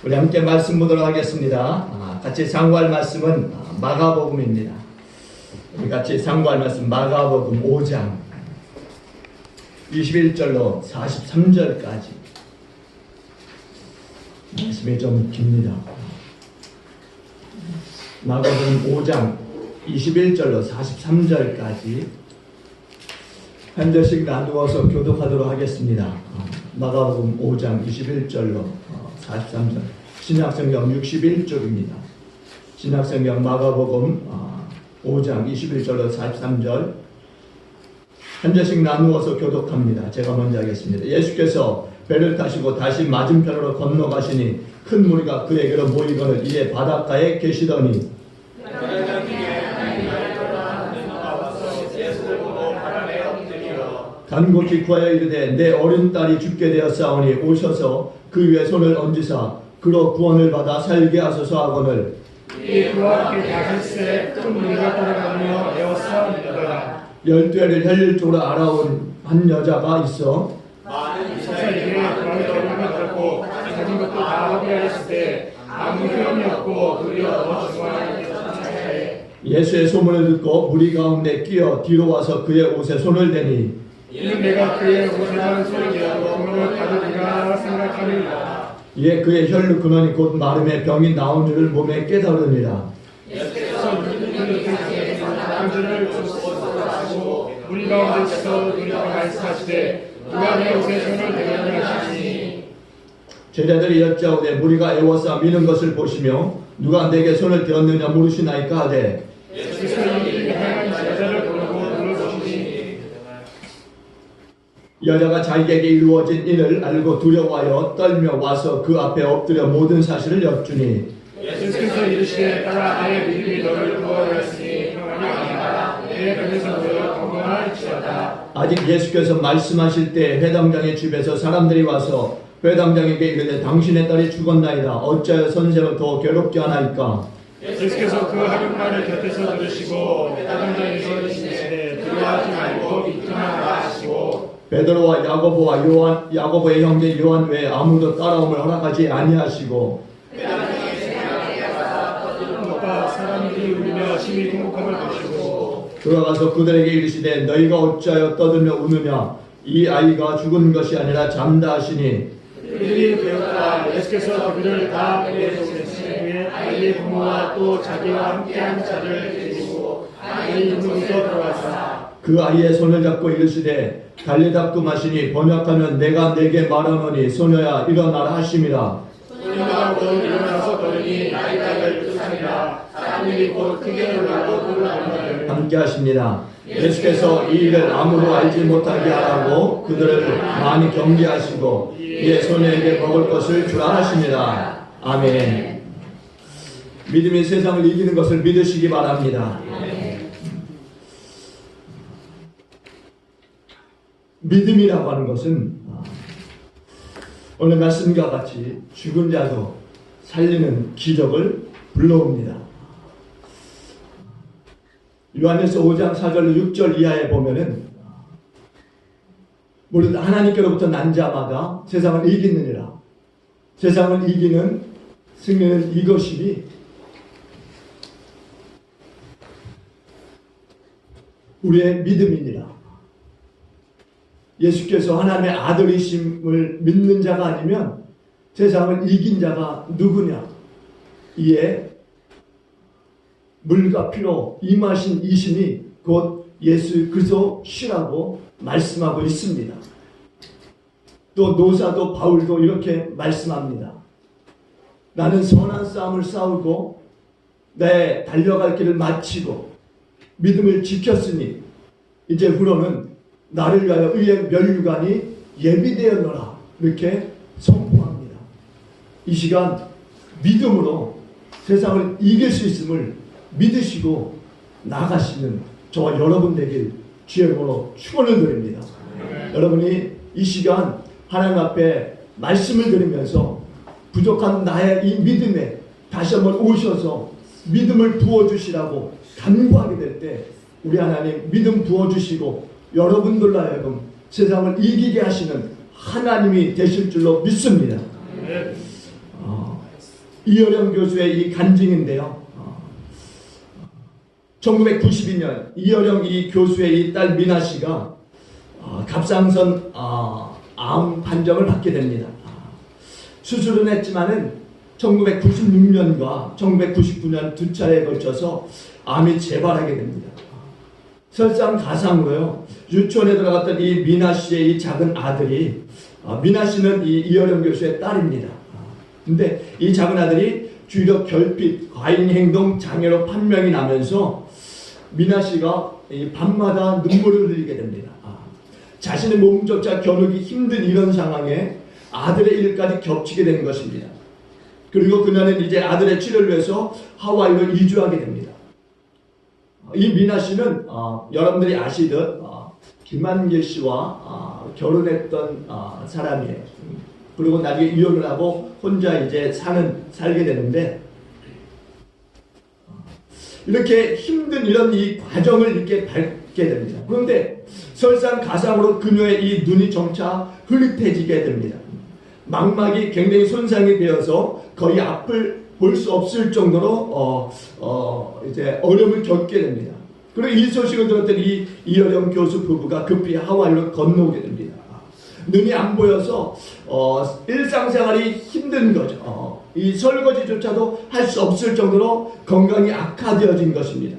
우리 함께 말씀 보도록 하겠습니다. 같이 상고할 말씀은 마가복음입니다. 우리 같이 상고할 말씀 마가복음 5장 21절로 43절까지 말씀이 좀 깁니다. 마가복음 5장 21절로 43절까지 한 절씩 나누어서 교독하도록 하겠습니다. 마가복음 5장 21절로 43절 신약성경 61쪽입니다. 신약성경 마가복음 5장 21절로 43절 한 절씩 나누어서 교독합니다. 제가 먼저 하겠습니다. 예수께서 배를 타시고 다시 맞은편으로 건너가시니 큰 무리가 그에게로 모이거늘 이에 바닷가에 계시더니 간곡히 구하여 이르되 내 어린 딸이 죽게 되었사오니 오셔서 그 위에 손을 얹으사 그로 구원을 받아 살게 하소서 하거늘 이 그와 함께 다섯째 큰 무리가 따라가며 에워싸우니라. 12해를 혈일적으로 알아온 한 여자가 있어 많은 이스라엘에게 그와의 얼굴을 들고 가진 것도 다 허비하였을 때 아무 효험이 없고 도리어 더 중하게 되었사에 예수의 소문을 듣고 무리 가운데 끼어 뒤로 와서 그의 옷에 손을 대니 이는 내가 그의 옷에만 손을 대어 공을 받으리라 생각하느니라. 이에 그의 혈루 근원이 곧 마름에 병이 나온 줄을 몸에 깨달으니라. 예수께서 눈을 뜨시고 당신을 주시고 우리 가운데서 누리가 말씀하시되 누가 내 옷에 손을 대느냐 하시니 제자들이 여짜오되 무리가 애워싸 미는 것을 보시며 누가 내게 손을 대었느냐 물으시나이까 하되 예수께서 이 행한 제자를 보고 눈을 보시니 여자가 자기에게 이루어진 일을 알고 두려워하여 떨며 와서 그 앞에 엎드려 모든 사실을 엽주니 예수께서 이르시되 따라 내 믿음이 너를 구원하였으니 평안이 아니라 내 편에서 너를 건강할지어다. 아직 예수께서 말씀하실 때 회당장의 집에서 사람들이 와서 회당장에게 이르되 당신의 딸이 죽었나이다 어찌하여 선생을 더 괴롭게 하나이까. 예수께서 그 하는 말을 곁에서 들으시고 회당장에서 이르시되 두려워하지 말고 믿기만 하라 하시고 베드로와 야고보의 형제 요한 외에 아무도 따라옴을 허락하지 아니하시고 것과 사람들이 울며 심히 궁극함을 보시고 들어가서 그들에게 이르시되 너희가 어찌하여 떠들며 우느냐 이 아이가 죽은 것이 아니라 잠다 하시니 그들이 배웠다. 예수께서 그들을 다 보내주신 후에 아이의 부모와 또 자기와 함께한 자를 데리고 아이의 눈으로 들어가사 그 아이의 손을 잡고 이르시되 달리답고 마시니 번역하면 내가 내게 말하노니 소녀야 일어나라 하심이라. 소녀가 곧 일어나서 걸으니 나이가 12살이라. 사람들이 곧 크게 놀라고 놀라거늘 함께 하십니다. 예수께서 이 일을 아무도 알지 못하게 하라고 그들을 많이 경계하시고 이에 소녀에게 먹을 것을 주라 하십니다. 아멘. 믿음이 세상을 이기는 것을 믿으시기 바랍니다. 믿음이라고 하는 것은 오늘 말씀과 같이 죽은 자도 살리는 기적을 불러옵니다. 요한일서 5장 4절로 6절 이하에 보면은 모든 하나님께로부터 난 자마다 세상을 이기느니라. 세상을 이기는 승리는 이것이니 우리의 믿음이니라. 예수께서 하나님의 아들이심을 믿는 자가 아니면 세상을 이긴 자가 누구냐? 이에 물과 피로 임하신 이신이 곧 예수 그리스도시라고 말씀하고 있습니다. 또 노사도 바울도 이렇게 말씀합니다. 나는 선한 싸움을 싸우고 내 달려갈 길을 마치고 믿음을 지켰으니 이제 후로는 나를 위하여 의의 면류관이 예비되었노라 이렇게 선포합니다. 이 시간 믿음으로 세상을 이길 수 있음을 믿으시고 나아가시는 저와 여러분 되길 주의 이름으로 축원을 드립니다. 여러분이 이 시간 하나님 앞에 말씀을 드리면서 부족한 나의 이 믿음에 다시 한번 오셔서 믿음을 부어주시라고 간구하게 될 때 우리 하나님 믿음 부어주시고 여러분들로 하여금 세상을 이기게 하시는 하나님이 되실 줄로 믿습니다. 이어령 교수의 이 간증인데요. 1992년 이어령 이 교수의 이 딸 미나 씨가 갑상선 암 판정을 받게 됩니다. 수술은 했지만은 1996년과 1999년 두 차례에 걸쳐서 암이 재발하게 됩니다. 설상가상으로요, 유치원에 들어갔던 이 미나 씨의 이 작은 아들이, 미나 씨는 이 이어령 교수의 딸입니다. 근데 이 작은 아들이 주의력 결핍, 과잉행동 장애로 판명이 나면서 미나 씨가 밤마다 눈물을 흘리게 됩니다. 자신의 몸조차 겨누기 힘든 이런 상황에 아들의 일까지 겹치게 된 것입니다. 그리고 그녀는 이제 아들의 치료를 위해서 하와이로 이주하게 됩니다. 이 미나 씨는 여러분들이 아시듯 김한길 씨와 결혼했던 사람이에요. 그리고 나중에 이혼을 하고 혼자 이제 살게 되는데, 이렇게 힘든 이런 이 과정을 이렇게 밟게 됩니다. 그런데 설상가상으로 그녀의 이 눈이 점차 흐릿해지게 됩니다. 망막이 굉장히 손상이 되어서 거의 앞을 볼 수 없을 정도로 이제 어려움을 겪게 됩니다. 그리고 이 소식을 들었던 이 이어령 교수 부부가 급히 하와이로 건너오게 됩니다. 눈이 안 보여서 일상생활이 힘든 거죠. 이 설거지조차도 할 수 없을 정도로 건강이 악화되어진 것입니다.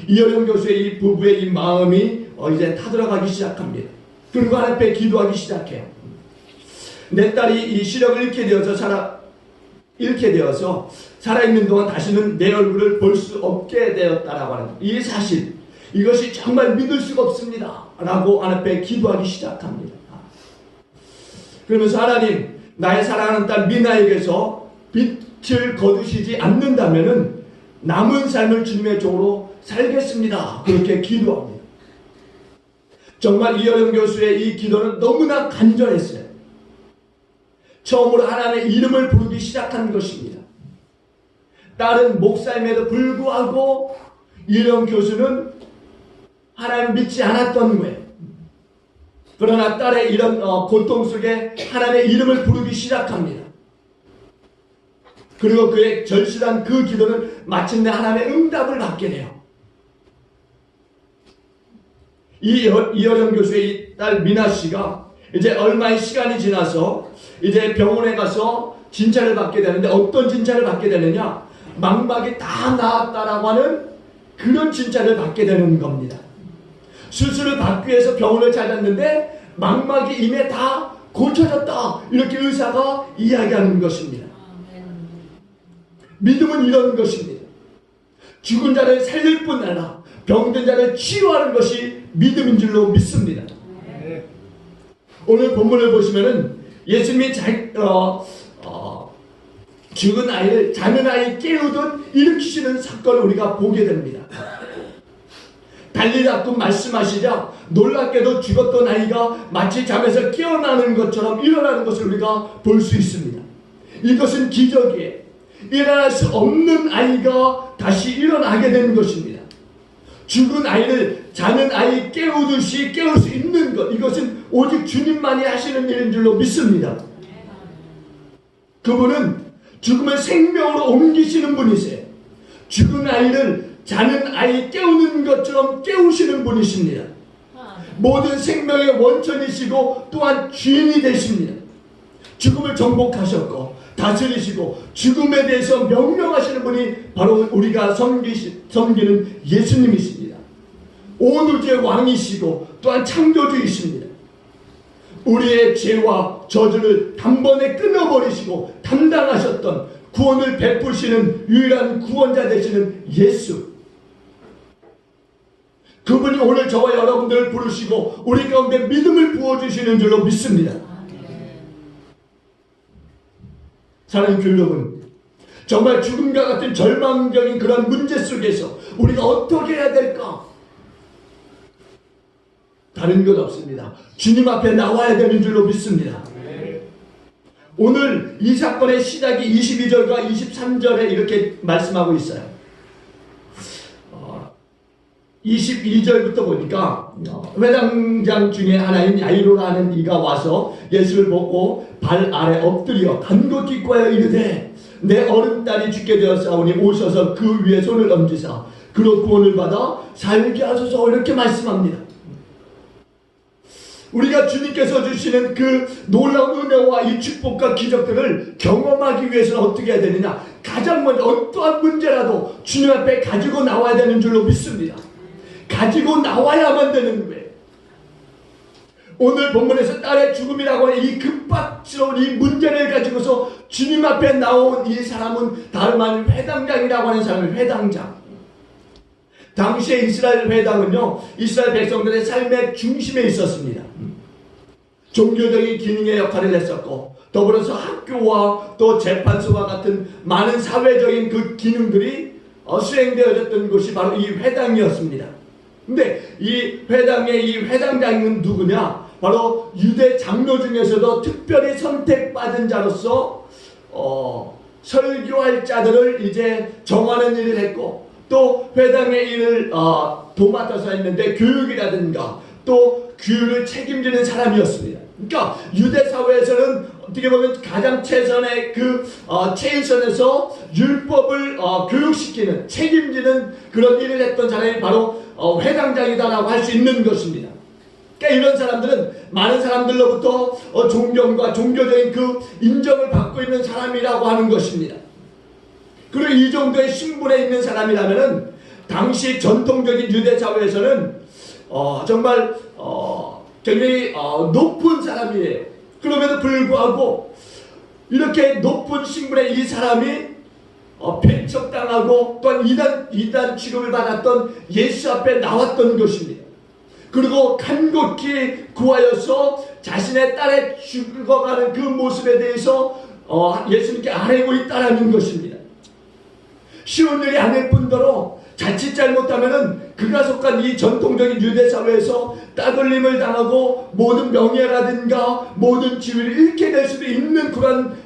이어령 교수의 이 부부의 이 마음이 이제 타들어가기 시작합니다. 그리고 하나님 앞에 기도하기 시작해요. 내 딸이 이 시력을 잃게 되어서 살아있는 동안 다시는 내 얼굴을 볼 수 없게 되었다라고 하는 이 사실, 이것이 정말 믿을 수가 없습니다 라고 하나님 앞에 기도하기 시작합니다. 그러면서 하나님, 나의 사랑하는 딸 미나에게서 빛을 거두시지 않는다면은 남은 삶을 주님의 종으로 살겠습니다. 그렇게 기도합니다. 정말 이어령 교수의 이 기도는 너무나 간절했어요. 처음으로 하나님의 이름을 부르기 시작한 것입니다. 딸은 목사임에도 불구하고 이어령 교수는 하나님 믿지 않았던 거예요. 그러나 딸의 이런 고통 속에 하나님의 이름을 부르기 시작합니다. 그리고 그의 절실한 그 기도는 마침내 하나님의 응답을 받게 돼요. 이어령 교수의 이 딸 미나 씨가 이제 얼마의 시간이 지나서 이제 병원에 가서 진찰을 받게 되는데, 어떤 진찰을 받게 되느냐, 망막이 다 나았다라고 하는 그런 진찰을 받게 되는 겁니다. 수술을 받기 위해서 병원을 찾았는데 망막이 이미 다 고쳐졌다, 이렇게 의사가 이야기하는 것입니다. 믿음은 이런 것입니다. 죽은 자를 살릴 뿐 아니라 병든 자를 치유하는 것이 믿음인 줄로 믿습니다. 오늘 본문을 보시면은 예수님이 죽은 아이를, 자는 아이 깨우듯 일으키시는 사건을 우리가 보게 됩니다. 달리라고 말씀하시자 놀랍게도 죽었던 아이가 마치 잠에서 깨어나는 것처럼 일어나는 것을 우리가 볼 수 있습니다. 이것은 기적이에요. 일어날 수 없는 아이가 다시 일어나게 되는 것입니다. 죽은 아이를 자는 아이 깨우듯이 깨울 수 있는 것, 이것은 오직 주님만이 하시는 일인 줄로 믿습니다. 그분은 죽음을 생명으로 옮기시는 분이세요. 죽은 아이를 자는 아이 깨우는 것처럼 깨우시는 분이십니다. 모든 생명의 원천이시고 또한 주인이 되십니다. 죽음을 정복하셨고 다스리시고 죽음에 대해서 명령하시는 분이 바로 우리가 섬기는 예수님이십니다. 온 우주의 왕이시고 또한 창조주이십니다. 우리의 죄와 저주를 단번에 끊어버리시고 담당하셨던, 구원을 베푸시는 유일한 구원자 되시는 예수, 그분이 오늘 저와 여러분들을 부르시고 우리 가운데 믿음을 부어주시는 줄로 믿습니다. 사랑하는 교회 여러분, 정말 죽음과 같은 절망적인 그런 문제 속에서 우리가 어떻게 해야 될까? 다른 것 없습니다. 주님 앞에 나와야 되는 줄로 믿습니다. 오늘 이 사건의 시작이 22절과 23절에 이렇게 말씀하고 있어요. 22절부터 보니까 회당장 중에 하나인 야이로라는 이가 와서 예수를 보고 발 아래 엎드려 간곡히 꿇어 이르되 내 어른딸이 죽게 되었사오니 오셔서 그 위에 손을 얹으사 그로 구원을 받아 살게 하소서 이렇게 말씀합니다. 우리가 주님께서 주시는 그 놀라운 은혜와 이 축복과 기적들을 경험하기 위해서는 어떻게 해야 되느냐? 가장 먼저 어떠한 문제라도 주님 앞에 가지고 나와야 되는 줄로 믿습니다. 가지고 나와야만 되는 거예요. 오늘 본문에서 딸의 죽음이라고 하는 이 급박스러운 이 문제를 가지고서 주님 앞에 나온 이 사람은 다름 아닌 회당장이라고 하는 사람이 회당장. 당시에 이스라엘 회당은요, 이스라엘 백성들의 삶의 중심에 있었습니다. 종교적인 기능의 역할을 했었고, 더불어서 학교와 또 재판소와 같은 많은 사회적인 그 기능들이 수행되어졌던 곳이 바로 이 회당이었습니다. 근데 이 회당의 이 회당장은 누구냐? 바로 유대 장로 중에서도 특별히 선택받은 자로서 설교할 자들을 이제 정하는 일을 했고, 또 회당의 일을 도맡아서 했는데 교육이라든가 또 규율을 책임지는 사람이었습니다. 그러니까 유대 사회에서는 어떻게 보면 가장 최선의 최일선에서 율법을 교육시키는 책임지는 그런 일을 했던 사람이 바로 회당장이다라고 할 수 있는 것입니다. 그러니까 이런 사람들은 많은 사람들로부터 존경과 종교적인 그 인정을 받고 있는 사람이라고 하는 것입니다. 그리고 이 정도의 신분에 있는 사람이라면은 당시 전통적인 유대 사회에서는 정말 굉장히 높은 사람이에요. 그럼에도 불구하고 이렇게 높은 신분의 이 사람이 배척당하고 또한 이단 취급을 받았던 예수 앞에 나왔던 것입니다. 그리고 간곡히 구하여서 자신의 딸의 죽어가는 그 모습에 대해서 예수님께 아뢰고 있다라는 것입니다. 쉬운 일이 아닐 뿐더러 자칫 잘못하면은 그가 속한 이 전통적인 유대 사회에서 따돌림을 당하고 모든 명예라든가 모든 지위를 잃게 될 수도 있는 그런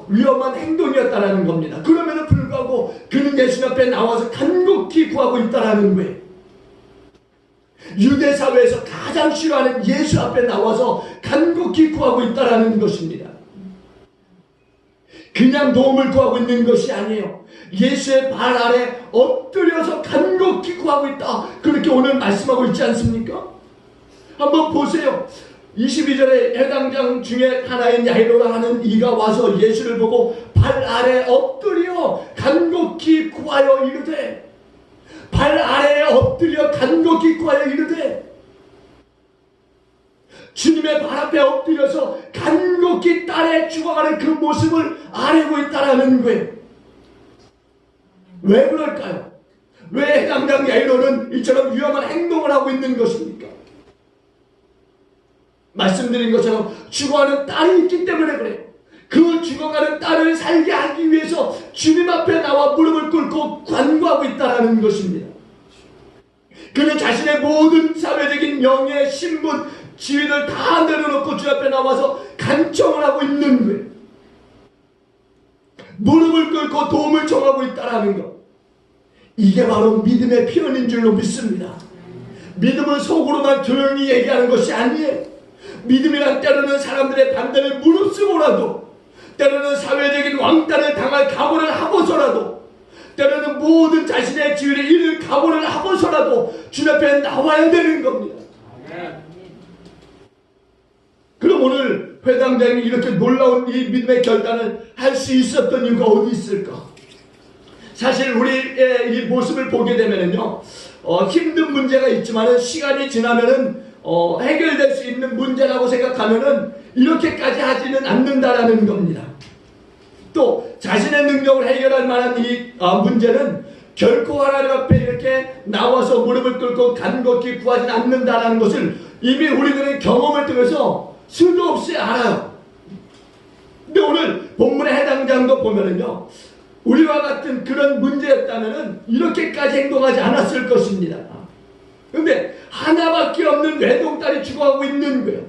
위험한 행동이었다라는 겁니다. 그럼에도 불구하고 그는 예수 앞에 나와서 간곡히 구하고 있다라는 거예요. 유대 사회에서 가장 싫어하는 예수 앞에 나와서 간곡히 구하고 있다라는 것입니다. 그냥 도움을 구하고 있는 것이 아니에요. 예수의 발 아래 엎드려서 간곡히 구하고 있다. 그렇게 오늘 말씀하고 있지 않습니까? 한번 보세요. 22절에 회당장 중에 하나인 야이로라 하는 이가 와서 예수를 보고 발 아래 엎드려 간곡히 구하여 이르되, 발 아래에 엎드려 간곡히 구하여 이르되, 주님의 발 앞에 엎드려서 간곡히 딸의 죽어가는 그 모습을 아뢰고 있다라는 거예요. 왜 그럴까요? 왜 회당장 야이로는 이처럼 위험한 행동을 하고 있는 것입니까? 말씀드린 것처럼 죽어가는 딸이 있기 때문에 그래요. 그 죽어가는 딸을 살게 하기 위해서 주님 앞에 나와 무릎을 꿇고 간구하고 있다는 것입니다. 그는 자신의 모든 사회적인 명예, 신분, 지위를 다 내려놓고 주 앞에 나와서 간청을 하고 있는 거예요. 무릎을 꿇고 도움을 청하고 있다는 것. 이게 바로 믿음의 표현인 줄로 믿습니다. 믿음은 속으로만 조용히 얘기하는 것이 아니에요. 믿음이란 때로는 사람들의 반대를 무릅쓰고라도, 때로는 사회적인 왕따를 당할 각오를 하고서라도, 때로는 모든 자신의 지위를 잃을 각오를 하고서라도 주 앞에 나와야 되는 겁니다. 그럼 오늘 회당장이 이렇게 놀라운 이 믿음의 결단을 할 수 있었던 이유가 어디 있을까? 사실 우리의 이 모습을 보게 되면은요, 힘든 문제가 있지만은 시간이 지나면은 해결될 수 있는 문제라고 생각하면은 이렇게까지 하지는 않는다라는 겁니다. 또 자신의 능력을 해결할 만한 이 문제는 결코 하나님 앞에 이렇게 나와서 무릎을 꿇고 간곡히 구하지 않는다라는 것을 이미 우리들의 경험을 통해서 수도 없이 알아요. 근데 오늘 본문의 해당장도 보면은요, 우리와 같은 그런 문제였다면은 이렇게까지 행동하지 않았을 것입니다. 그런데 하나밖에 없는 외동딸이 죽어가고 있는 거예요.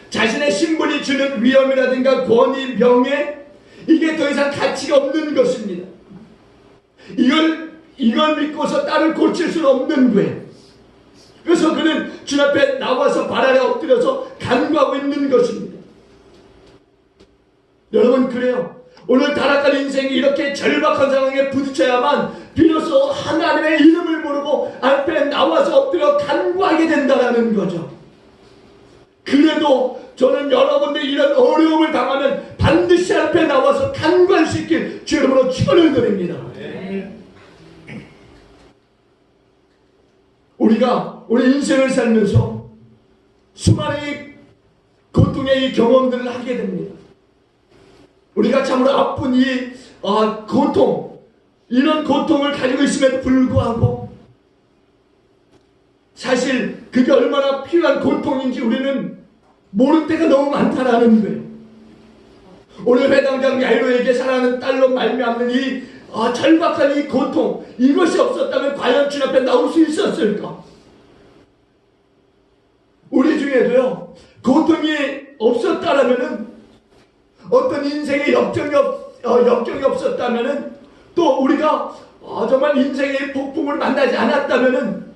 자신의 신분이 주는 위험이라든가 권위, 명예, 이게 더 이상 가치가 없는 것입니다. 이걸 믿고서 딸을 고칠 수는 없는 거예요. 그래서 그는 주 앞에 나와서 발 아래 엎드려서 간구하고 있는 것입니다. 여러분, 그래요. 오늘 타락한 인생이 이렇게 절박한 상황에 부딪혀야만 비로소 하나님의 이름을 모르고 앞에 나와서 엎드려 간구하게 된다는 거죠. 그래도 저는 여러분들이 이런 어려움을 당하면 반드시 앞에 나와서 간구할 수 있길 주 이름으로 축원을 드립니다. 우리가 우리 인생을 살면서 수많은 고통의 이 경험들을 하게 됩니다. 우리가 참으로 아픈 이 고통, 이런 고통을 가지고 있음에도 불구하고 사실 그게 얼마나 필요한 고통인지 우리는 모르는 때가 너무 많다라는 거예요. 오늘 회당장 야이로에게 사랑하는 딸로 말미암는 이 절박한 이 고통, 이것이 없었다면 과연 주님 앞에 나올 수 있었을까? 우리 중에도요, 고통이 없었다라면은, 어떤 인생의 역경이 없었다면은, 또 우리가 정말 인생의 폭풍을 만나지 않았다면은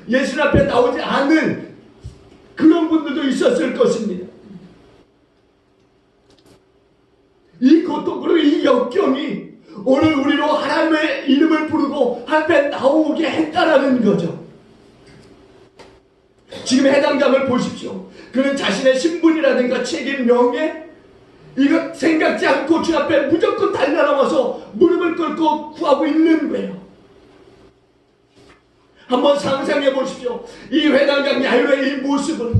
예수 앞에 나오지 않을 그런 분들도 있었을 것입니다. 이 고통, 그리고 이 역경이 오늘 우리로 하나님의 이름을 부르고 앞에 나오게 했다라는 거죠. 지금 해당장을 보십시오. 그는 자신의 신분이라든가 책임, 명예 이것 생각지 않고 주 앞에 무조건 달려나와서 무릎을 꿇고 구하고 있는 거예요. 한번 상상해 보십시오. 이 회당장 야이로의 이 모습을.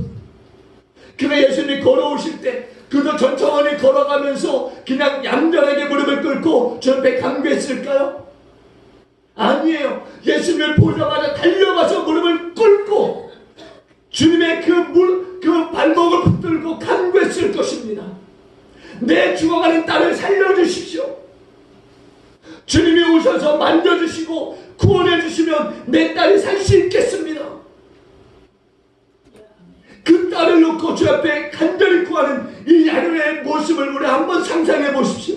그가 예수님이 걸어오실 때 그도 천천히 걸어가면서 그냥 얌전하게 무릎을 꿇고 주 앞에 간구했을까요? 아니에요. 예수님을 보자마자 달려가서 무릎을 꿇고 주님의 그 발목을 붙들고 간구했을 것입니다. 내 죽어가는 딸을 살려주십시오. 주님이 오셔서 만져주시고 구원해주시면 내 딸이 살 수 있겠습니다. 그 딸을 놓고 주 앞에 간절히 구하는 이 야이로의 모습을 우리 한번 상상해 보십시오.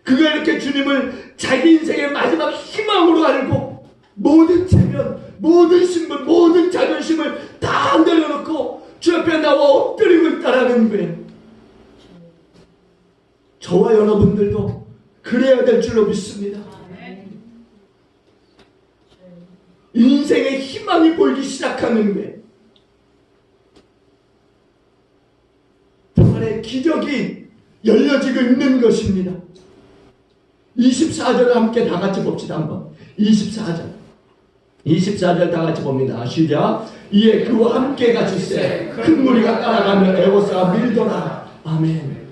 그가 이렇게 주님을 자기 인생의 마지막 희망으로 알고 모든 체면, 모든 신분, 모든 자존심을 다 내려놓고 주 앞에 나와 엎드리고 있다라는 거예요. 저와 여러분들도 그래야 될 줄로 믿습니다. 인생의 희망이 보이기 시작하는 거예요. 부활의 기적이 열려지고 있는 것입니다. 24절을 함께 다 같이 봅시다. 한번 24절 다 같이 봅니다. 시작. 이에 그와 함께 같이세 큰 무리가 따라가며 에워싸 밀더라. 아멘.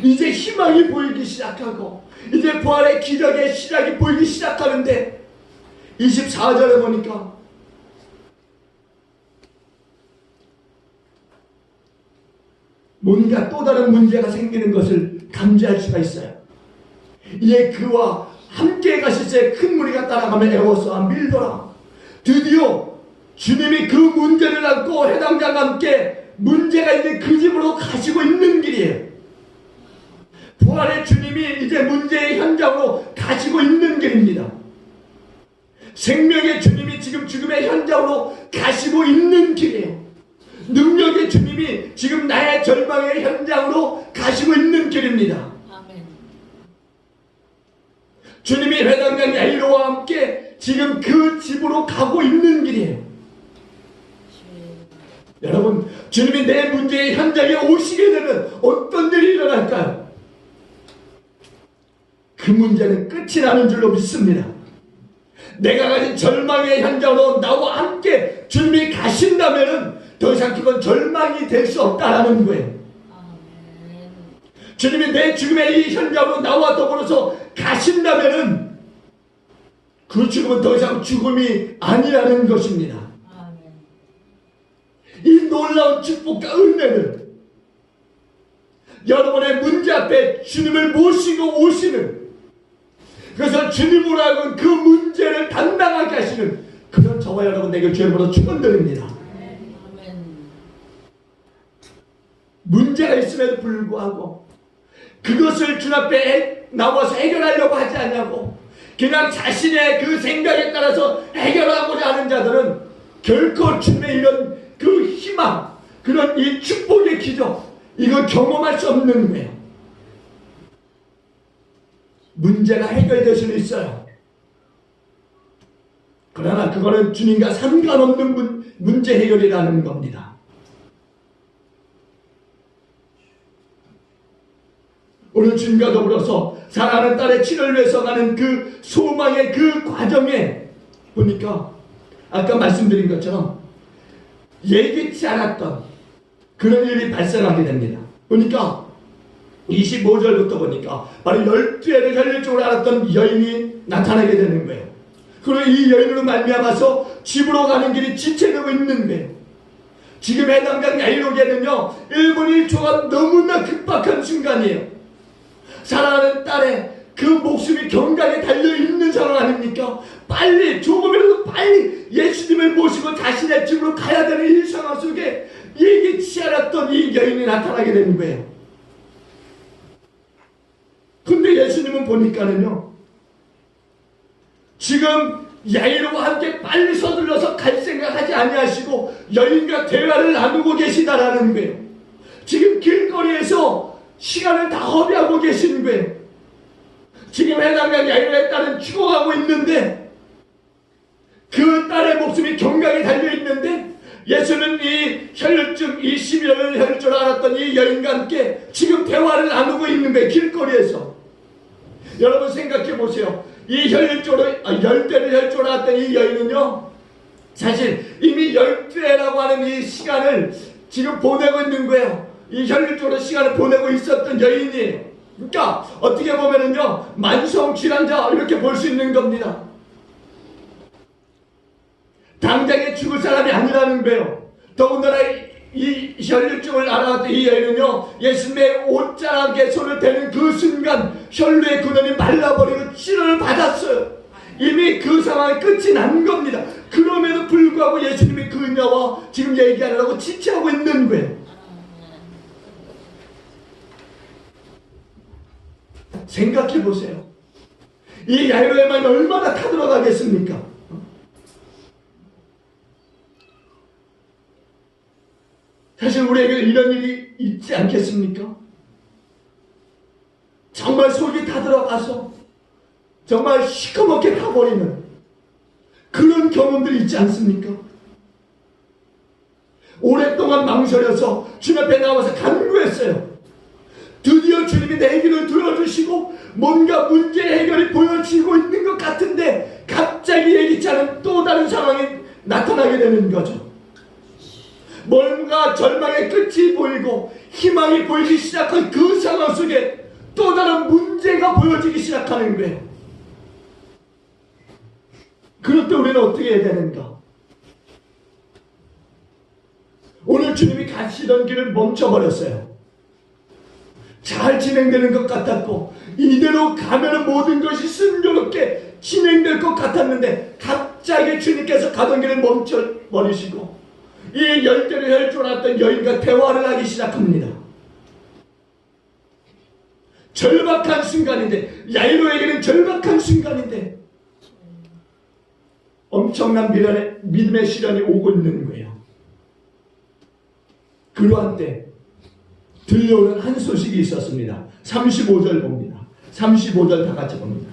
이제 희망이 보이기 시작하고 이제 부활의 기적의 시작이 보이기 시작하는데 24절에 보니까 뭔가 또 다른 문제가 생기는 것을 감지할 수가 있어요. 이에 그와 함께 가시세 큰 무리가 따라가며 에워싸 밀더라. 드디어 주님이 그 문제를 안고 해당장과 함께 문제가 있는 그 집으로 가시고 있는 길이에요. 부활의 주님이 이제 문제의 현장으로 가시고 있는 길입니다. 생명의 주님이 지금 죽음의 현장으로 가시고 있는 길이에요. 능력의 주님이 지금 나의 절망의 현장으로 가시고 있는 길입니다. 주님이 회당장 야이로와 함께 지금 그 집으로 가고 있는 길이에요. 여러분, 주님이 내 문제의 현장에 오시게 되면 어떤 일이 일어날까요? 그 문제는 끝이 나는 줄로 믿습니다. 내가 가진 절망의 현장으로 나와 함께 주님이 가신다면 더 이상 그건 절망이 될 수 없다라는 거예요. 주님이 내 죽음의 이 현장으로 나와 더불어서 가신다면 그 죽음은 더 이상 죽음이 아니라는 것입니다. 이 놀라운 축복과 은혜를 여러분의 문제 앞에 주님을 모시고 오시는, 그래서 주님으로 하여금 그 문제를 담당하게 하시는 그런 저와 여러분에게 주님으로 축원드립니다. 문제가 있음에도 불구하고 그것을 주님 앞에 나와서 해결하려고 하지 않냐고 그냥 자신의 그 생각에 따라서 해결하고자 하는 자들은 결코 주님의 이런 그 희망, 그런 이 축복의 기적, 이거 경험할 수 없는 거예요. 문제가 해결될 수는 있어요. 그러나 그거는 주님과 상관없는 문제 해결이라는 겁니다. 오늘 주님과 더불어서 사랑하는 딸의 치료를 위해서 가는 그 소망의 그 과정에 보니까 아까 말씀드린 것처럼 예기치 않았던 그런 일이 발생하게 됩니다. 보니까 25절부터 보니까 바로 12애를 살릴 줄 알았던 여인이 나타나게 되는 거예요. 그리고 이 여인으로 말미암아서 집으로 가는 길이 지체되고 있는 거예요. 지금 해당강 야이로에는요 1분 1초가 너무나 급박한 순간이에요. 사랑하는 딸의 그 목숨이 경각에 달려있는 상황 아닙니까? 빨리 조금이라도 빨리 예수님을 모시고 자신의 집으로 가야 되는 이 상황 속에 예기치 않았던 이 여인이 나타나게 되는 거예요. 근데 예수님은 보니까는요 지금 야이로와 함께 빨리 서둘러서 갈 생각하지 아니하시고 여인과 대화를 나누고 계시다라는 거예요. 지금 길거리에서 시간을 다 허비하고 계신 거예요. 지금 해당강 야이로의 딸은 죽어가고 있는데 그 딸의 목숨이 경각에 달려있는데 예수는 이 혈류증, 이 11월 혈류증을 알았던 이 여인과 함께 지금 대화를 나누고 있는 거예요. 길거리에서. 여러분 생각해 보세요. 이 혈류증으로 10대를 혈류증을 알았던 이 여인은요 사실 이미 10대라고 하는 이 시간을 지금 보내고 있는 거예요. 이 혈류증으로 시간을 보내고 있었던 여인이에요. 그러니까 어떻게 보면은요 만성 질환자 이렇게 볼 수 있는 겁니다. 당장에 죽을 사람이 아니라는 거예요. 더군다나 이 혈류증을 알아왔던 이 여인은요 예수님의 옷자락에 손을 대는 그 순간 혈류의 근원이 말라버리고 치료를 받았어요. 이미 그 상황이 끝이 난 겁니다. 그럼에도 불구하고 예수님이 그녀와 지금 얘기하려고 지체하고 있는 거예요. 생각해 보세요. 이 야이로의 마음이 얼마나 타들어가겠습니까? 사실 우리에게 이런 일이 있지 않겠습니까? 정말 속이 타들어가서 정말 시커멓게 타버리는 그런 경험들이 있지 않습니까? 오랫동안 망설여서 주님 앞에 나와서 간구했어요. 드디어 주님이 내 길을 들어주시고 뭔가 문제 해결이 보여지고 있는 것 같은데 갑자기 예기치 않은 또 다른 상황이 나타나게 되는 거죠. 뭔가 절망의 끝이 보이고 희망이 보이기 시작한 그 상황 속에 또 다른 문제가 보여지기 시작하는 거예요. 그럴 때 우리는 어떻게 해야 되는가? 오늘 주님이 가시던 길을 멈춰버렸어요. 잘 진행되는 것 같았고 이대로 가면 모든 것이 순조롭게 진행될 것 같았는데 갑자기 주님께서 가던 길을 멈춰버리시고 이 10대를 혈줄알았던 여인과 대화를 하기 시작합니다. 절박한 순간인데 야이로에게는 절박한 순간인데 엄청난 믿음의 시련이 오고 있는 거예요. 그러한 때 들려오는 한 소식이 있었습니다. 35절 봅니다. 35절 다 같이 봅니다.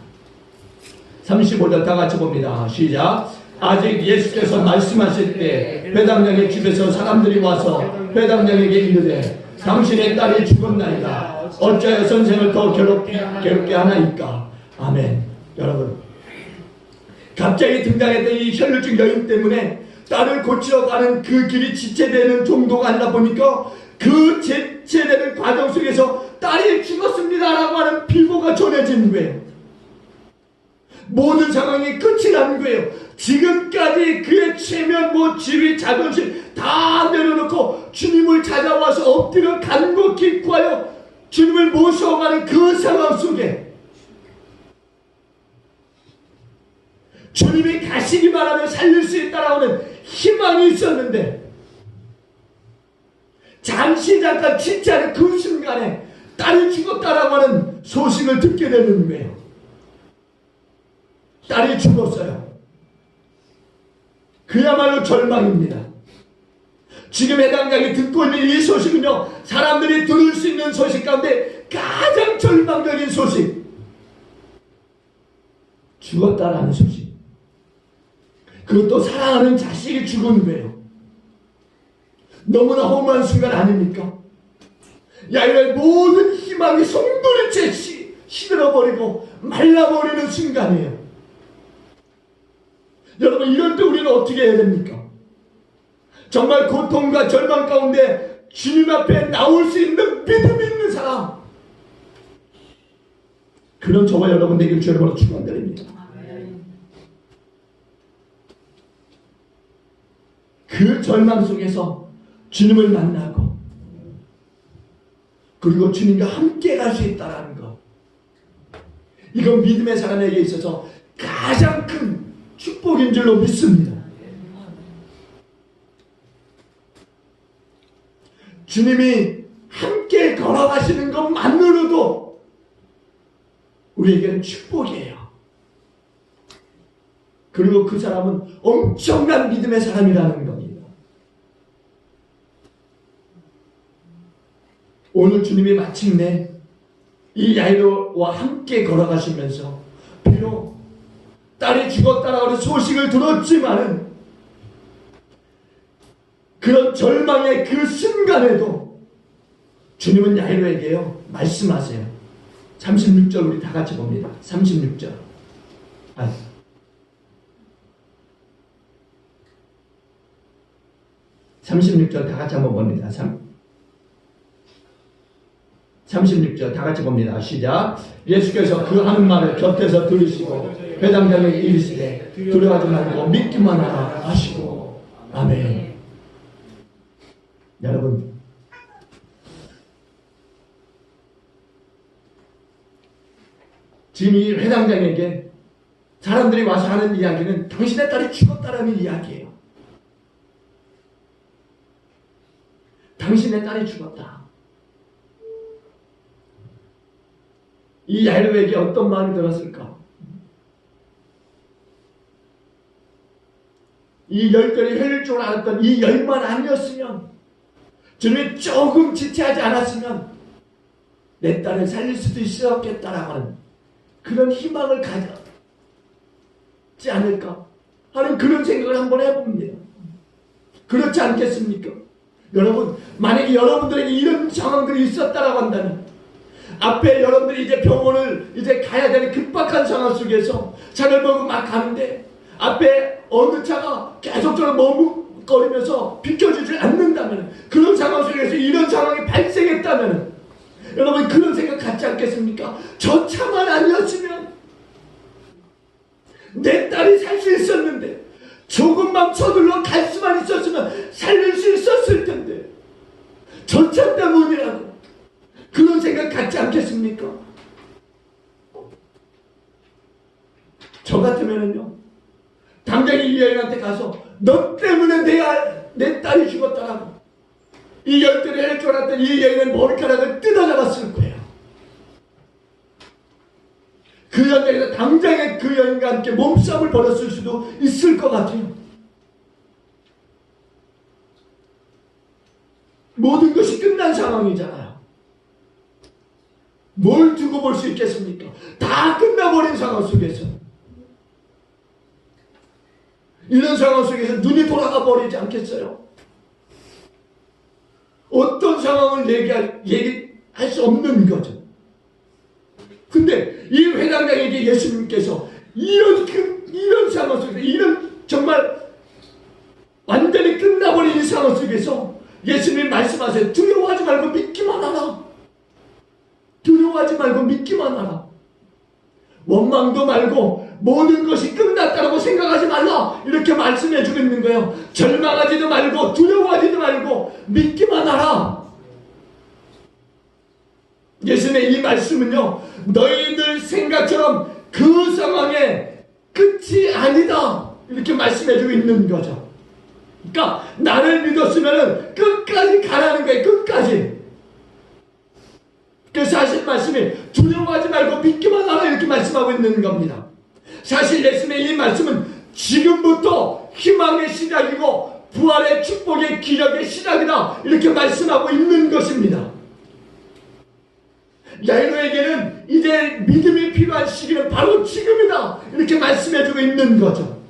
35절 다 같이 봅니다. 시작. 아직 예수께서 말씀하실 때 회당장의 집에서 사람들이 와서 회당장에게 이르되 당신의 딸이 죽었나이다. 어찌하여 선생을 더 괴롭게 하나이까. 아멘. 여러분 갑자기 등장했던 이 혈류증 여인 때문에 딸을 고치러 가는 그 길이 지체되는 정도가 아니라 보니까 그 지체되는 과정 속에서 딸이 죽었습니다 라고 하는 비보가 전해진 거예요. 모든 상황이 끝이 난 거예요. 지금까지 그의 체면, 지위, 자존심 다 내려놓고 주님을 찾아와서 엎드려 간곡히 구하여 주님을 모셔가는 그 상황 속에 주님이 가시기만 하면 살릴 수 있다라고 하는 희망이 있었는데 잠시 잠깐 진짜는 그 순간에 딸이 죽었다라고 하는 소식을 듣게 되는 거예요. 딸이 죽었어요. 그야말로 절망입니다. 지금 해당장이 듣고 있는 이 소식은요, 사람들이 들을 수 있는 소식 가운데 가장 절망적인 소식. 죽었다라는 소식. 그것도 사랑하는 자식이 죽은 거예요. 너무나 허무한 순간 아닙니까? 야이로의 모든 희망이 송두리째 시들어버리고 말라버리는 순간이에요. 여러분, 이럴 때 우리는 어떻게 해야 됩니까? 정말 고통과 절망 가운데 주님 앞에 나올 수 있는 믿음이 있는 사람, 그런 저와 여러분 되길 주의 이름으로 축원드립니다. 그 절망 속에서 주님을 만나고 그리고 주님과 함께 갈 수 있다는 것, 이건 믿음의 사람에게 있어서 가장 큰 축복인 줄로 믿습니다. 주님이 함께 걸어가시는 것만으로도 우리에게는 축복이에요. 그리고 그 사람은 엄청난 믿음의 사람이라는 겁니다. 오늘 주님이 마침내 이 야이로와 함께 걸어가시면서 비록 딸이 죽었다라는 소식을 들었지만은 그런 절망의 그 순간에도 주님은 야이로에게요 말씀하세요. 36절 우리 다 같이 봅니다. 36절. 36절 다 같이 한번 봅니다. 36절 다 같이 봅니다. 시작. 예수께서 그 하는 말을 곁에서 들으시고 회당장에 이르시되 두려워하지 말고 믿기만 하라 하시고. 아멘. 여러분, 지금 이 회당장에게 사람들이 와서 하는 이야기는 당신의 딸이 죽었다라는 이야기예요. 당신의 딸이 죽었다. 이 야이로에게 어떤 마음이 들었을까? 이 열결이 흘릴 줄 알았던 이 열만 아니었으면, 주님이 조금 지체하지 않았으면 내 딸을 살릴 수도 있었겠다라고 하는 그런 희망을 가졌지 않을까 하는 그런 생각을 한번 해봅니다. 그렇지 않겠습니까? 여러분, 만약에 여러분들에게 이런 상황들이 있었다라고 한다면, 앞에 여러분들이 이제 병원을 이제 가야 되는 급박한 상황 속에서 차를 몰고 막 가는데 앞에 어느 차가 계속적으로 머뭇거리면서 비켜주지 않는다면, 그런 상황 속에서 이런 상황이 발생했다면 여러분 그런 생각 갖지 않겠습니까? 저 차만 아니었으면 내 딸이 살 수 있었는데, 조금만 서둘러 갈 수만 있었으면 살릴 수 있었을 텐데, 저 차 때문이라고 그런 생각 갖지 않겠습니까? 저 같으면은요, 당장 이 여인한테 가서 너 때문에 내 딸이 죽었다라고 이 열대를 할 줄 알았던 이 여인의 머리카락을 뜯어잡았을 거예요. 그 현장에서 당장에 그 여인과 함께 몸싸움을 벌였을 수도 있을 것 같아요. 모든 것이 끝난 상황이잖아요. 뭘 두고 볼 수 있겠습니까? 다 끝나버린 상황 속에서, 이런 상황 속에서 눈이 돌아가 버리지 않겠어요? 어떤 상황을 얘기할 수 없는 거죠. 근데 이 회당장에게 예수님께서 이런 상황 속에서, 이런 정말 완전히 끝나버린 이 상황 속에서 예수님이 말씀하세요. 두려워하지 말고 믿기만 하라. 두려워하지 말고 믿기만 하라. 원망도 말고 모든 것이 끝났다고 생각하지 말라. 이렇게 말씀해주고 있는 거예요. 절망하지도 말고 두려워하지도 말고 믿기만 하라. 예수님의 이 말씀은요, 너희들 생각처럼 그 상황의 끝이 아니다. 이렇게 말씀해주고 있는 거죠. 그러니까 나를 믿었으면 끝까지 가라는 거예요. 끝까지. 그래서 사실 말씀이 두려워하지 말고 믿기만 하라 이렇게 말씀하고 있는 겁니다. 사실 예수님의 이 말씀은 지금부터 희망의 시작이고 부활의 축복의 기력의 시작이다 이렇게 말씀하고 있는 것입니다. 야이로에게는 이제 믿음이 필요한 시기는 바로 지금이다 이렇게 말씀해주고 있는 거죠.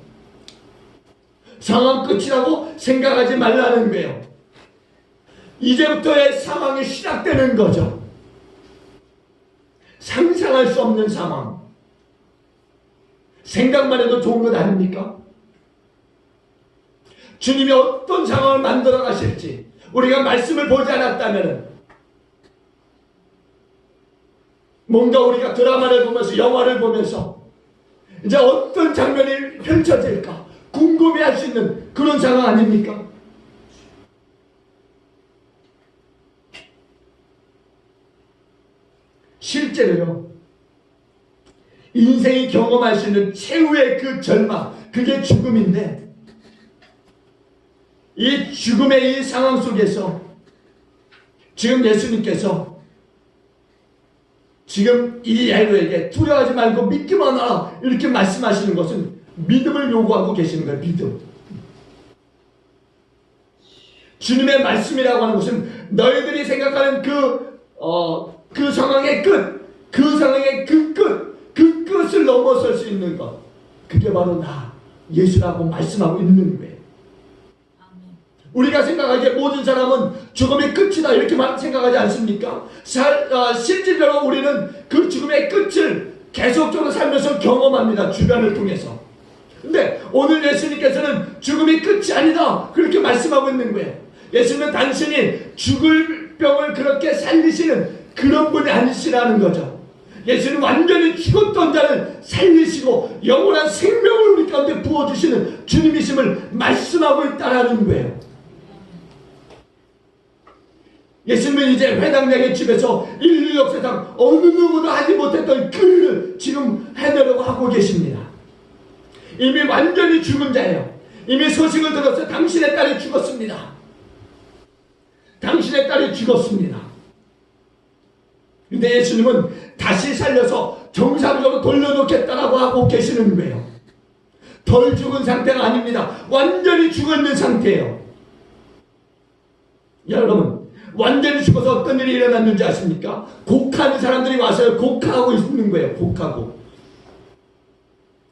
상황 끝이라고 생각하지 말라는 거예요. 이제부터의 상황이 시작되는 거죠. 상상할 수 없는 상황. 생각만 해도 좋은 것 아닙니까? 주님이 어떤 상황을 만들어 가실지 우리가 말씀을 보지 않았다면 뭔가 우리가 드라마를 보면서 영화를 보면서 이제 어떤 장면이 펼쳐질까 궁금해할 수 있는 그런 상황 아닙니까? 실제로요, 인생이 경험할 수 있는 최후의 그 절망, 그게 죽음인데, 이 죽음의 이 상황 속에서 지금 예수님께서 지금 이 야이로에게 두려워하지 말고 믿기만 하라 이렇게 말씀하시는 것은 믿음을 요구하고 계시는 거예요. 믿음. 주님의 말씀이라고 하는 것은 너희들이 생각하는 그 상황의 끝, 그 상황의 그 끝을 넘어설 수 있는 것, 그게 바로 나 예수라고 말씀하고 있는 거예요. 우리가 생각하기에 모든 사람은 죽음의 끝이다 이렇게 생각하지 않습니까? 실질적으로 우리는 그 죽음의 끝을 계속적으로 살면서 경험합니다. 주변을 통해서. 근데 오늘 예수님께서는 죽음이 끝이 아니다 그렇게 말씀하고 있는 거예요. 예수님은 단순히 죽을 병을 그렇게 살리시는 그런 분이 아니시라는 거죠. 예수는 완전히 죽었던 자를 살리시고 영원한 생명을 우리 가운데 부어주시는 주님이심을 말씀하고 있다는 거예요. 예수님은 이제 회당장의 집에서 인류 역사상 어느 누구도 하지 못했던 그 일을 지금 해내려고 하고 계십니다. 이미 완전히 죽은 자예요. 이미 소식을 들어서 당신의 딸이 죽었습니다. 당신의 딸이 죽었습니다. 근데 예수님은 다시 살려서 정상적으로 돌려놓겠다라고 하고 계시는 거예요. 덜 죽은 상태가 아닙니다. 완전히 죽어있는 상태예요. 여러분, 완전히 죽어서 어떤 일이 일어났는지 아십니까? 곡하는 사람들이 와서 곡하고 있는 거예요. 곡하고.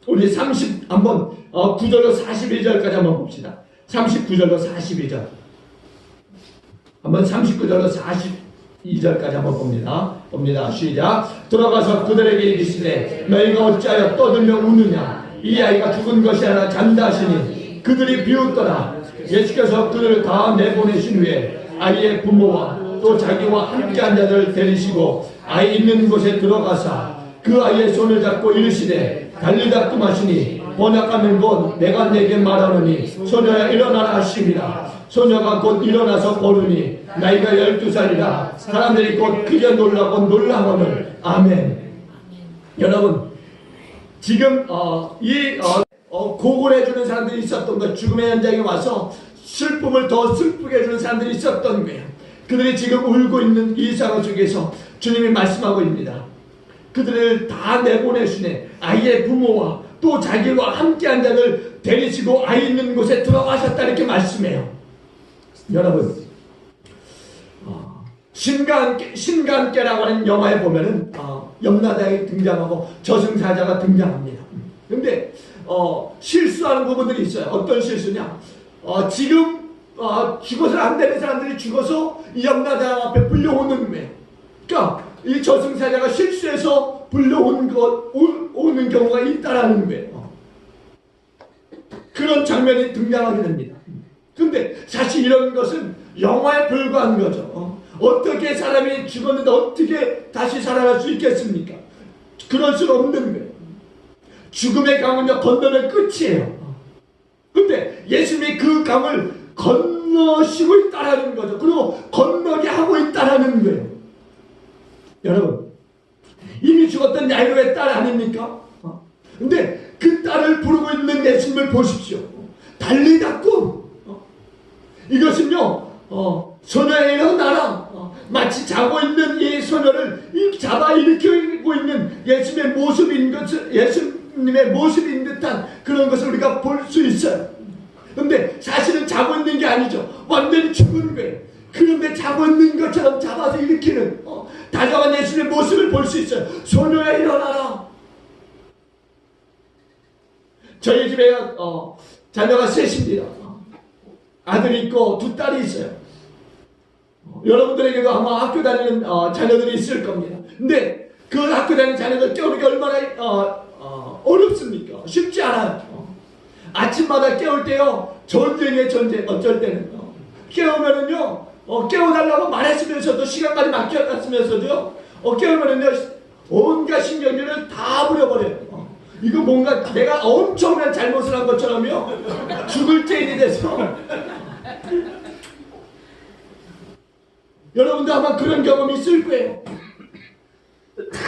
우리 9절로 41절까지 한번 봅시다. 39절로 42절. 한번 39절로 42절까지 한번 봅니다. 시작. 돌아가서 그들에게 이르시되 너희가 어찌하여 떠들며 우느냐? 이 아이가 죽은 것이 아니라 잔다 하시니 그들이 비웃더라. 예수께서 그들을 다 내보내신 후에 아이의 부모와 또 자기와 함께한 자들을 데리시고 아이 있는 곳에 들어가사 그 아이의 손을 잡고 이르시되 달리다 뜸하시니 번역하는 것 내가 내게 말하노니 소녀야 일어나라 하심이라. 소녀가 곧 일어나서 걸으니 나이가 12살이라. 사람들이 곧 크게 놀라고 놀라거늘. 아멘. 여러분, 지금 곡을 해주는 사람들이 있었던 것, 죽음의 현장에 와서 슬픔을 더 슬프게 해주는 사람들이 있었던 거예요. 그들이 지금 울고 있는 이 상황 속에서 주님이 말씀하고 있습니다. 그들을 다 내보내시네. 아이의 부모와 또 자기와 함께한 자를 데리시고 아이 있는 곳에 들어가셨다 이렇게 말씀해요. 여러분, 신과 함께라고 하는 영화에 보면은 염라대왕이 등장하고 저승사자가 등장합니다. 근데 실수하는 부분들이 있어요. 어떤 실수냐? 지금 죽어서는 안 되는 사람들이 죽어서 이 염라대왕 앞에 불려오는 거예요. 그러니까 이 저승사자가 실수해서 불려오는 오는 경우가 있다라는 거예요. 그런 장면이 등장하게 됩니다. 근데 사실 이런 것은 영화에 불과한 거죠. 어떻게 사람이 죽었는데 어떻게 다시 살아날 수 있겠습니까? 그럴 수는 없는 거예요. 죽음의 강은요 건너면 끝이에요. 근데 예수님이 그 강을 건너시고 있다라는 거죠. 그리고 건너게 하고 있다라는 거예요. 여러분, 이미 죽었던 야이로의 딸 아닙니까? 근데 그 딸을 부르고 있는 예수님을 보십시오. 달리다꿈. 이것은요, 소녀의 일어나라. 마치 자고 있는 이 소녀를 잡아 일으키고 있는 예수님의 모습인 듯한 그런 것을 우리가 볼 수 있어요. 근데 사실은 자고 있는 게 아니죠. 완전히 죽은 거예요. 그런데 자고 있는 것처럼 잡아서 일으키는 다정한 예수님의 모습을 볼 수 있어요. 소녀야 일어나라. 저희 집에 자녀가 셋입니다. 아들이 있고 두 딸이 있어요. 여러분들에게도 아마 학교 다니는 자녀들이 있을 겁니다. 근데 그 학교 다니는 자녀들 깨우는 게 얼마나 어렵습니까? 쉽지 않아요. 아침마다 깨울 때요, 전쟁이에요, 전쟁. 어쩔 때는 깨우면은요, 깨워달라고 말했으면서도 시간까지 맡겨놨으면서도요, 깨우면은요, 온갖 신경질을 다 부려버려요. 이거 뭔가 내가 엄청난 잘못을 한 것처럼요, 죽을 죄인이 돼서. 여러분도 아마 그런 경험이 있을 거예요.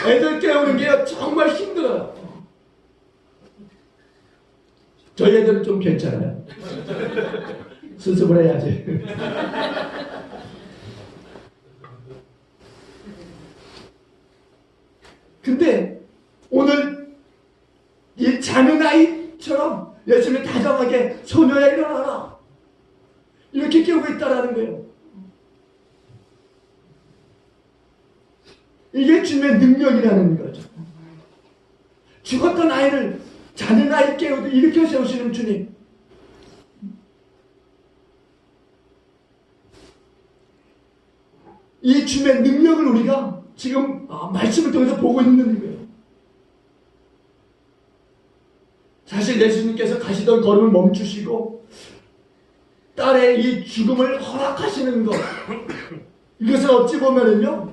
애들 깨우는 게 정말 힘들어요. 저희 애들은 좀 괜찮아요. 수습을 해야지. 근데 오늘 이 자는 아이처럼 예수님이 다정하게 소녀야 일어나라 이렇게 깨우고 있다라는 거예요. 이게 주님의 능력이라는 거죠. 죽었던 아이를 자는 아이 깨우도 일으켜 세우시는 주님. 이 주님의 능력을 우리가 지금 말씀을 통해서 보고 있는 거예요. 사실 예수님께서 가시던 걸음을 멈추시고 딸의 이 죽음을 허락하시는 것, 이것은 어찌 보면은요,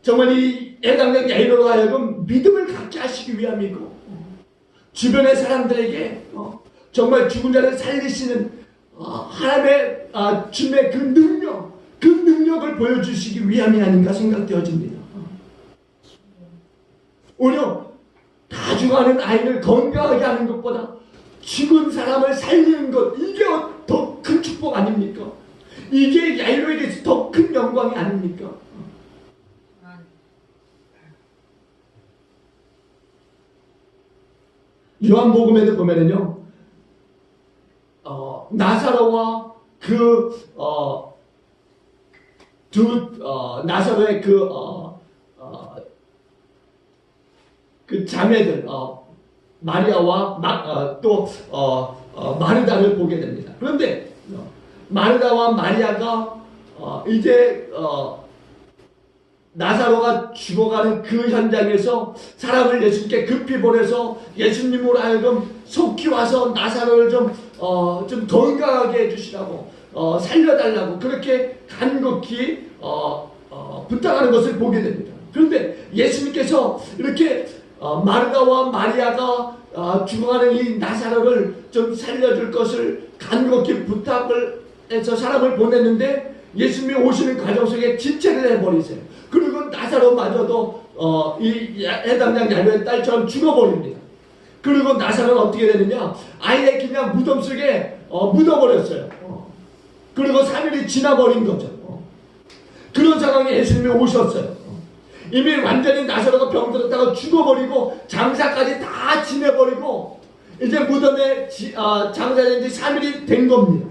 정말 이 해당된 야이로로 하여금 믿음을 갖게 하시기 위함이고, 주변의 사람들에게 정말 죽은 자를 살리시는 하나님의 주님의 그 능력을 보여주시기 위함이 아닌가 생각되어집니다. 오히려 다 죽어가는 아이를 건강하게 하는 것보다 죽은 사람을 살리는 것, 이게 더 큰 축복 아닙니까? 이게 야이로에게 더 큰 영광이 아닙니까? 요한복음에도 보면은요, 나사로와 나사로의 그 자매들, 마리아와 마르다를 보게 됩니다. 그런데 마르다와 마리아가 이제 나사로가 죽어가는 그 현장에서 사람을 예수님께 급히 보내서 예수님으로 하여금 속히 와서 나사로를 좀 건강하게 해주시라고 살려달라고 그렇게 간곡히 부탁하는 것을 보게 됩니다. 그런데 예수님께서 이렇게 마르다와 마리아가 죽어가는 이 나사로를 좀 살려줄 것을 간곡히 부탁을 해서 사람을 보냈는데 예수님이 오시는 과정 속에 지체를 해버리세요. 그리고 나사로마저도 이 해당장 야이로의 딸처럼 죽어버립니다. 그리고 나사로는 어떻게 되느냐, 아예 그냥 무덤 속에 묻어버렸어요. 그리고 3일이 지나버린 거죠. 그런 상황에 예수님이 오셨어요. 이미 완전히 나사로가 병들었다가 죽어버리고 장사까지 다 지내버리고 이제 무덤에 장사된 지 3일이 된 겁니다.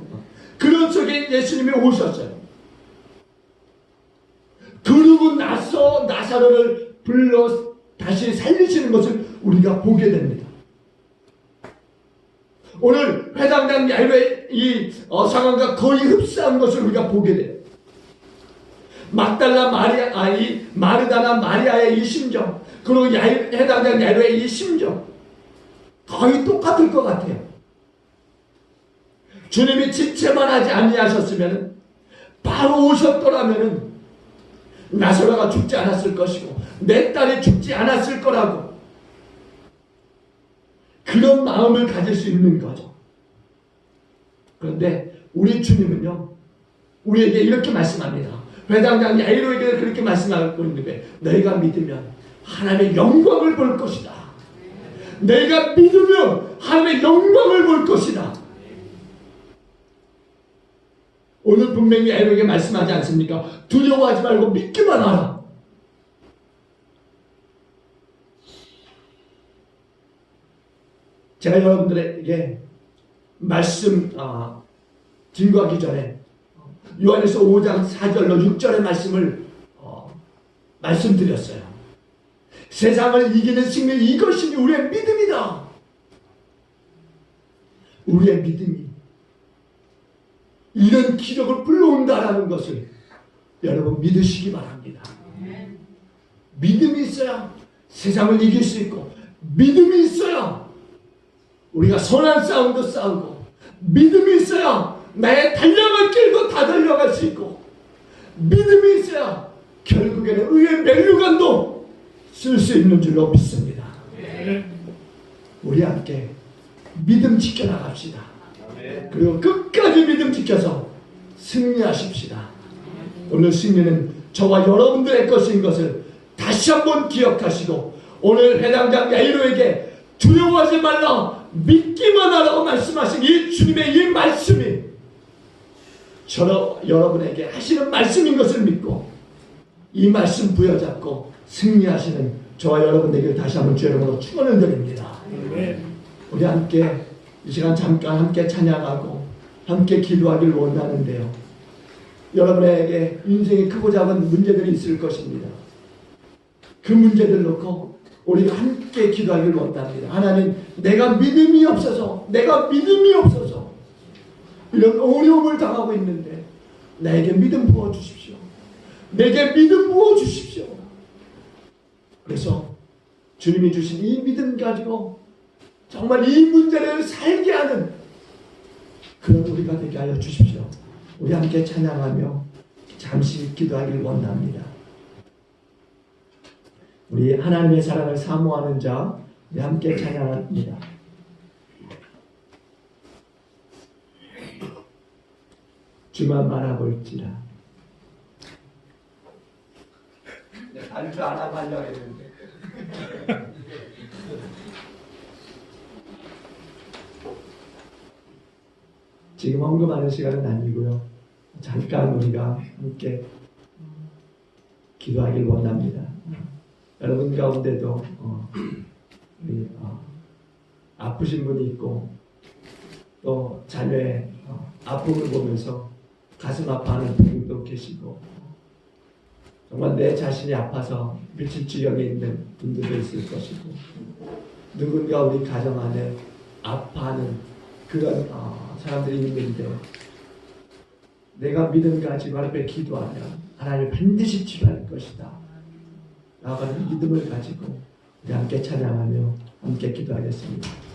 그런 속에 예수님이 오셨어요. 그러고 나서 나사로를 불러 다시 살리시는 것을 우리가 보게 됩니다. 오늘 회당장 야이로의 이 상황과 거의 흡사한 것을 우리가 보게 돼요. 막달라 이 마르다나 마리아의 이 심정, 그리고 해당장 야이로의 이 심정 거의 똑같을 것 같아요. 주님이 지체만 하지 아니하셨으면 바로 오셨더라면 나사로가 죽지 않았을 것이고 내 딸이 죽지 않았을 거라고 그런 마음을 가질 수 있는 거죠. 그런데 우리 주님은요, 우리에게 이렇게 말씀합니다. 회당장 야이로에게 그렇게 말씀하고 있는데, 너희가 믿으면 하나님의 영광을 볼 것이다. 내가 믿으면 하나님의 영광을 볼 것이다. 오늘 분명히 야이로에게 말씀하지 않습니까? 두려워하지 말고 믿기만 하라. 제가 여러분들에게 말씀 증거하기 전에 요한에서 5장 4절로 6절의 말씀을 말씀드렸어요. 세상을 이기는 승리, 이것이 우리의 믿음이다. 우리의 믿음이 이런 기적을 불러온다라는 것을 여러분 믿으시기 바랍니다. 믿음이 있어야 세상을 이길 수 있고, 믿음이 있어야 우리가 선한 싸움도 싸우고, 믿음이 있어야 나의 달력을 끌고 다 달려갈 수 있고, 믿음이 있어야 결국에는 의의 멸류관도 쓸 수 있는 줄로 믿습니다. 우리 함께 믿음 지켜나갑시다. 그리고 끝까지 믿음 지켜서 승리하십시다. 오늘 승리는 저와 여러분들의 것인 것을 다시 한번 기억하시고, 오늘 회당장 야이로에게 두려워하지 말라, 믿기만 하라고 말씀하신 이 주님의 이 말씀이 여러분에게 하시는 말씀인 것을 믿고 이 말씀 부여잡고 승리하시는 저와 여러분에게 다시 한번 주의 이름으로 축원을 드립니다. 우리 함께 이 시간 잠깐 함께 찬양하고 함께 기도하길 원하는데요. 여러분에게 인생의 크고 작은 문제들이 있을 것입니다. 그 문제들 놓고 우리가 함께 기도하길 원합니다. 하나님, 내가 믿음이 없어서 이런 어려움을 당하고 있는데 나에게 믿음 부어주십시오. 내게 믿음 부어주십시오. 그래서 주님이 주신 이 믿음 가지고 정말 이 문제를 살게 하는 그런 우리가 되게 하여 주십시오. 우리 함께 찬양하며 잠시 기도하길 원합니다. 우리 하나님의 사랑을 사모하는 자, 우리 함께 찬양합니다. 주만 바라볼지라. 단수 안 하고 하려고 했는데. 지금 헌금하는 시간은 아니고요. 잠깐 우리가 함께 기도하길 원합니다. 여러분 가운데도 아프신 분이 있고, 또 자녀의 아픔을 보면서 가슴 아파하는 분도 계시고, 정말 내 자신이 아파서 미칠 지경에 있는 분들도 있을 것이고, 누군가 우리 가정 안에 아파하는 그런 사람들이 있는데, 내가 믿음 가지고 하나님께 기도하면 하나님 반드시 치료할 것이다 나아가는 믿음을 가지고 우리 함께 찬양하며 함께 기도하겠습니다.